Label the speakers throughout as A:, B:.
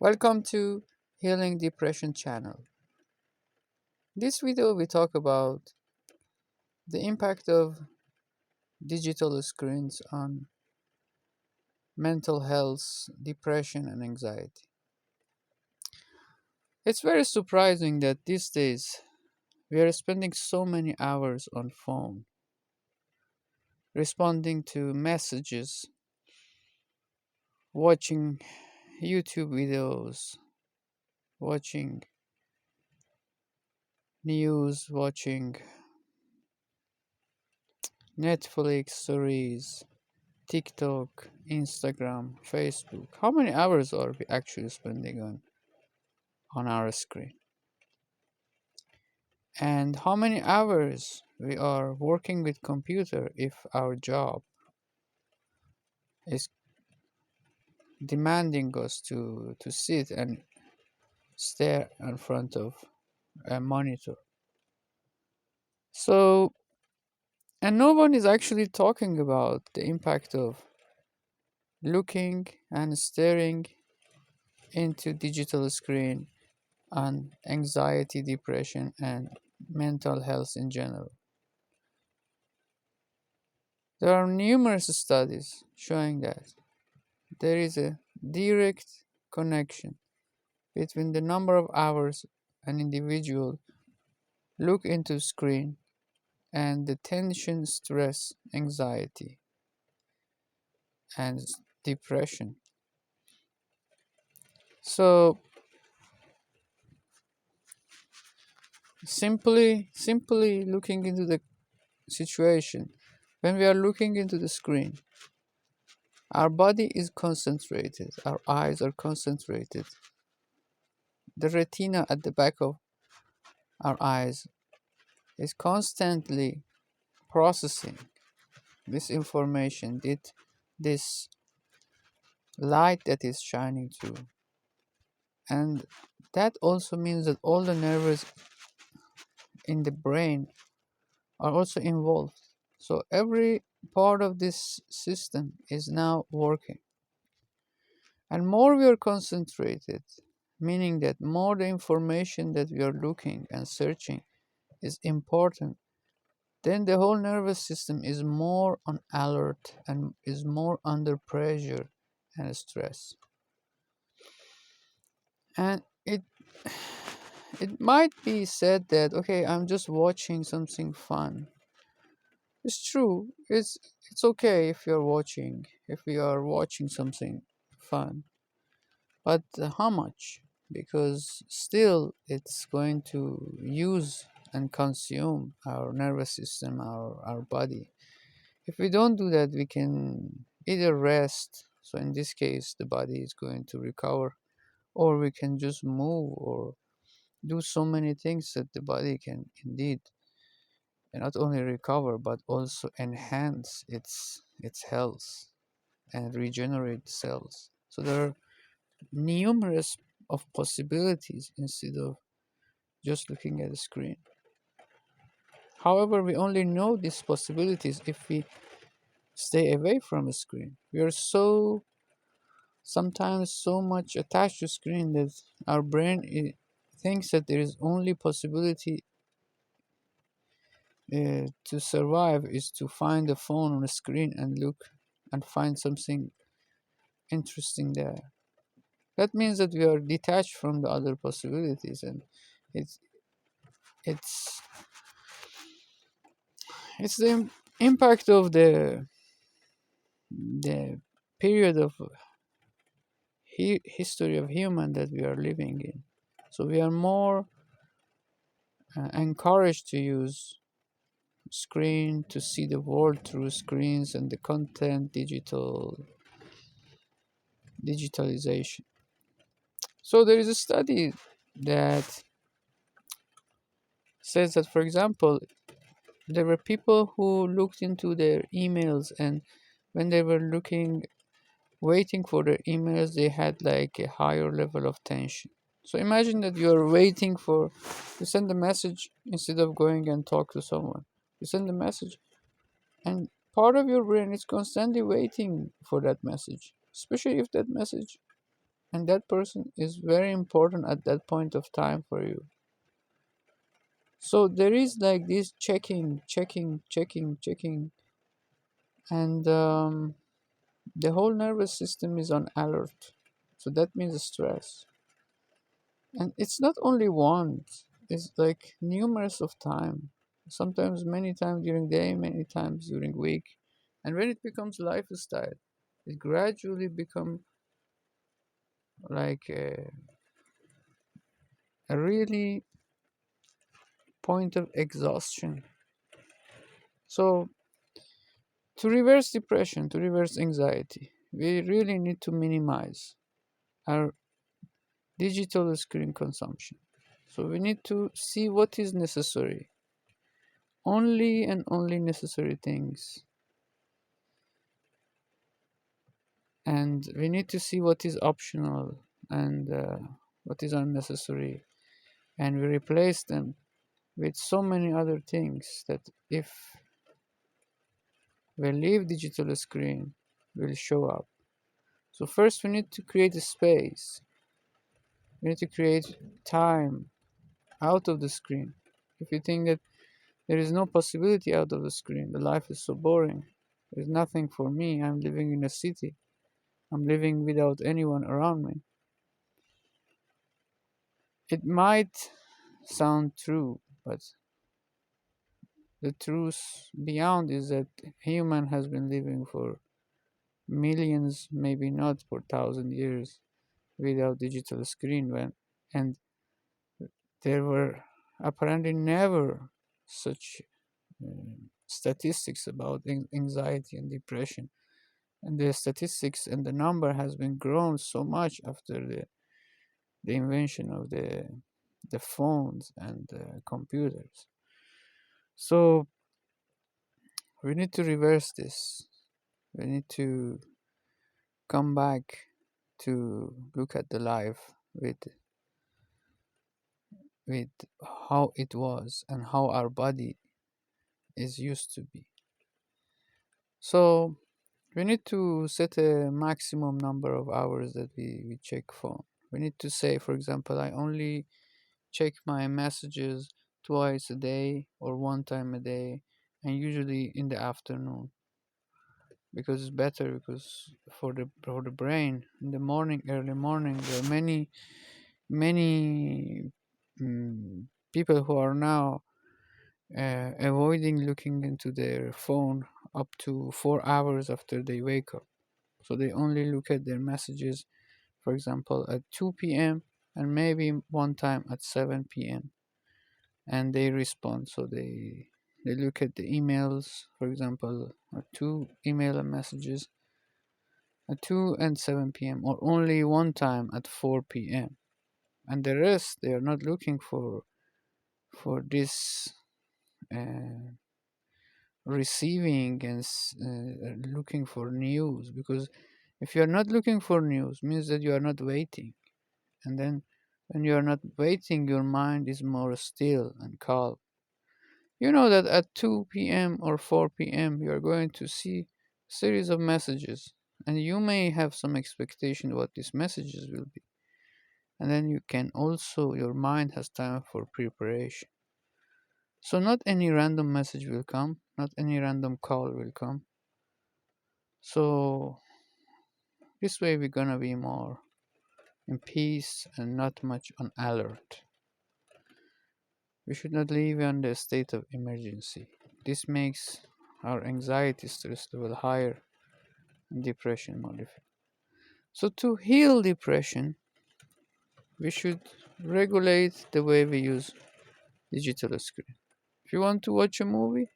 A: Welcome to Healing Depression channel. This video we talk about the impact of digital screens on mental health, depression and anxiety. It's very surprising that these days we are spending so many hours on phone, responding to messages, watching YouTube videos, watching news, watching Netflix series, TikTok, Instagram, Facebook. How many hours are we actually spending on our screen? And how many hours we are working with computer if our job is demanding us to sit and stare in front of a monitor. So, and no one is actually talking about the impact of looking and staring into digital screen on anxiety, depression, and mental health in general. There are numerous studies showing that there is a direct connection between the number of hours an individual look into screen and the tension, stress, anxiety, and depression. So simply looking into the situation, when we are looking into the screen, our body is concentrated, our eyes are concentrated. The retina at the back of our eyes is constantly processing this information, this light that is shining through. And that also means that all the nerves in the brain are also involved. So every part of this system is now working. And more we are concentrated, meaning that more the information that we are looking and searching is important, then the whole nervous system is more on alert and is more under pressure and stress. And it might be said that okay, I'm just watching something fun. It's true. It's okay if you're watching, if we are watching something fun. But how much? Because still it's going to use and consume our nervous system, our body. If we don't do that, we can either rest, so in this case, the body is going to recover, or we can just move or do so many things that the body can indeed not only recover but also enhance its health and regenerate cells. So there are numerous of possibilities instead of just looking at the screen. However, we only know these possibilities if we stay away from a screen. We are sometimes so much attached to screen that our brain thinks that there is only possibility to survive is to find a phone on a screen and look and find something interesting there. That means that we are detached from the other possibilities, and it's it's it's the impact of the period of history of human that we are living in. So we are more encouraged to use screen to see the world through screens and the content digitalization. So there is a study that says that, for example, there were people who looked into their emails, and when they were waiting for their emails, they had like a higher level of tension. So imagine that you are waiting for to send a message instead of going and talk to someone. You send a message, and part of your brain is constantly waiting for that message, especially if that message and that person is very important at that point of time for you. So there is like this checking, and the whole nervous system is on alert. So that means stress. And it's not only once, it's like numerous of time. Sometimes many times during day, many times during week. And when it becomes lifestyle, it gradually become like a really point of exhaustion. So to reverse depression, to reverse anxiety, we really need to minimize our digital screen consumption. So we need to see what is necessary, only and only necessary things, and we need to see what is optional and what is unnecessary, and we replace them with so many other things that if we leave digital screen will show up. So first we need to create a space, we need to create time out of the screen. If you think that there is no possibility out of the screen, the life is so boring, there's nothing for me, I'm living in a city, I'm living without anyone around me, it might sound true, but the truth beyond is that human has been living for millions, maybe not for 1,000 years, without digital screen when, and there were apparently never such statistics about anxiety and depression. And the statistics and the number has been grown so much after the invention of the phones and the computers. So we need to reverse this. We need to come back to look at the life with how it was and how our body is used to be. So we need to set a maximum number of hours that we check phone. We need to say, for example, I only check my messages twice a day or one time a day, and usually in the afternoon, because it's better, because for the brain in the morning, early morning, there are many people who are now avoiding looking into their phone up to 4 hours after they wake up. So they only look at their messages, for example, at 2 p.m. and maybe one time at 7 p.m. and they respond. So they look at the emails, for example, at two email and messages at 2 and 7 p.m. or only one time at 4 p.m. And the rest they are not looking for this uh, receiving and looking for news, because if you are not looking for news means that you are not waiting, and then when you are not waiting your mind is more still and calm. You know that at 2 p.m. or 4 p.m. you are going to see a series of messages, and you may have some expectation what these messages will be, and then you can also, your mind has time for preparation. So not any random message will come, not any random call will come. So this way we're gonna be more in peace and not much on alert. We should not live under a state of emergency. This makes our anxiety stress level higher and depression more difficult. So to heal depression, we should regulate the way we use digital screen. If you want to watch a movie,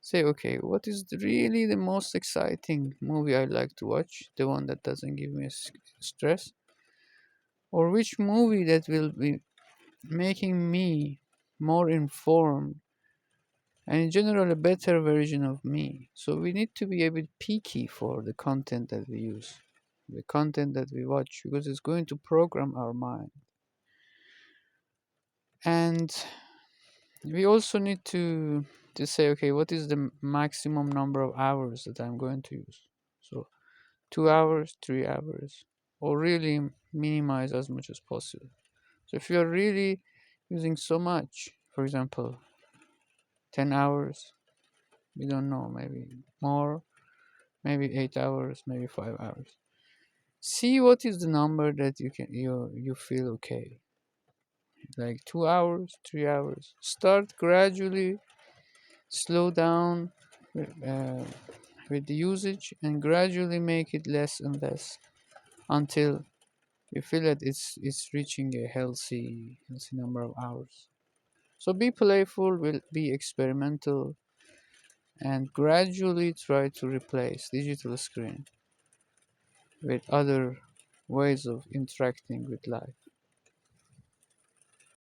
A: say, okay, what is really the most exciting movie I like to watch? The one that doesn't give me stress? Or which movie that will be making me more informed and in general a better version of me? So we need to be a bit picky for the content that we use, the content that we watch, because it's going to program our mind. And we also need to say, okay, what is the maximum number of hours that I'm going to use? So 2 hours, 3 hours, or really minimize as much as possible. So if you're really using so much, for example, 10 hours, we don't know, maybe more, maybe 8 hours, maybe 5 hours. See what is the number that you feel okay. Like 2 hours, 3 hours. Start gradually, slow down with the usage and gradually make it less and less until you feel that it's reaching a healthy number of hours. So be playful, will be experimental, and gradually try to replace digital screen with other ways of interacting with life.